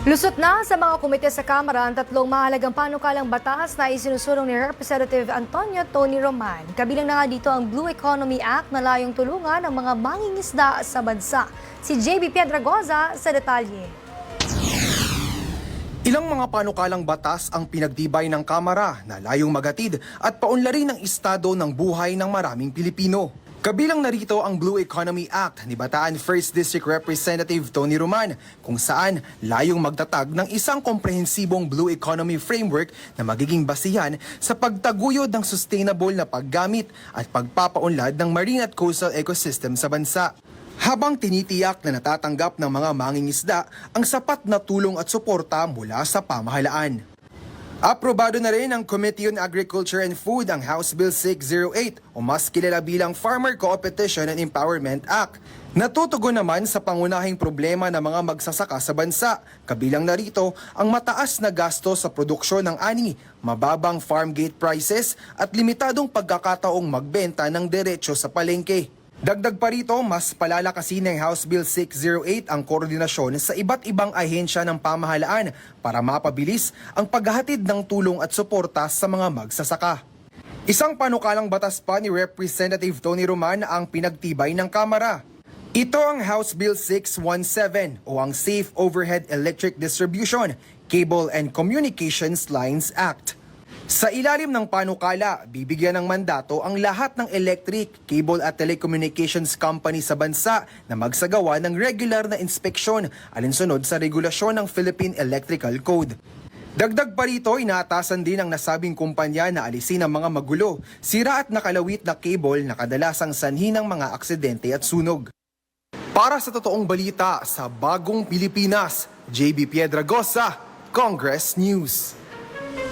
Lusot na sa mga komite sa Kamara ang tatlong mahalagang panukalang batas na isinusulong ni Representative Antonio Tony Roman. Kabilang na nga dito ang Blue Economy Act na layong tulungan ang mga mangingisda sa bansa. Si JB Piedragoza sa detalye. Ilang mga panukalang batas ang pinagtibay ng Kamara na layong magatid at paunlarin ng estado ng buhay ng maraming Pilipino. Kabilang narito ang Blue Economy Act ni Bataan 1st District Representative Tony Roman, kung saan layong magtatag ng isang komprehensibong Blue Economy Framework na magiging basihan sa pagtaguyod ng sustainable na paggamit at pagpapaunlad ng marine at coastal ecosystem sa bansa. Habang tinitiyak na natatanggap ng mga mangingisda ang sapat na tulong at suporta mula sa pamahalaan. Aprobado na rin ng Committee on Agriculture and Food ang House Bill 608 o mas kilala bilang Farmer Co-opetition and Empowerment Act. Natutugon naman sa pangunahing problema ng mga magsasaka sa bansa. Kabilang narito ang mataas na gasto sa produksyon ng ani, mababang farm gate prices at limitadong pagkakataong magbenta ng diretsyo sa palengke. Dagdag pa rito, mas palalakasin ng House Bill 608 ang koordinasyon sa iba't ibang ahensya ng pamahalaan para mapabilis ang paghahatid ng tulong at suporta sa mga magsasaka. Isang panukalang batas pa ni Representative Tony Roman ang pinagtibay ng Kamara. Ito ang House Bill 617 o ang Safe Overhead Electric Distribution, Cable and Communications Lines Act. Sa ilalim ng panukala, bibigyan ng mandato ang lahat ng electric, cable at telecommunications company sa bansa na magsagawa ng regular na inspeksyon alinsunod sa regulasyon ng Philippine Electrical Code. Dagdag pa rito, inaatasan din ang nasabing kumpanya na alisin ang mga magulo, sira at nakalawit na cable na kadalasang sanhi ng mga aksidente at sunog. Para sa totoong balita sa Bagong Pilipinas, JB Piedragoza, Congress News.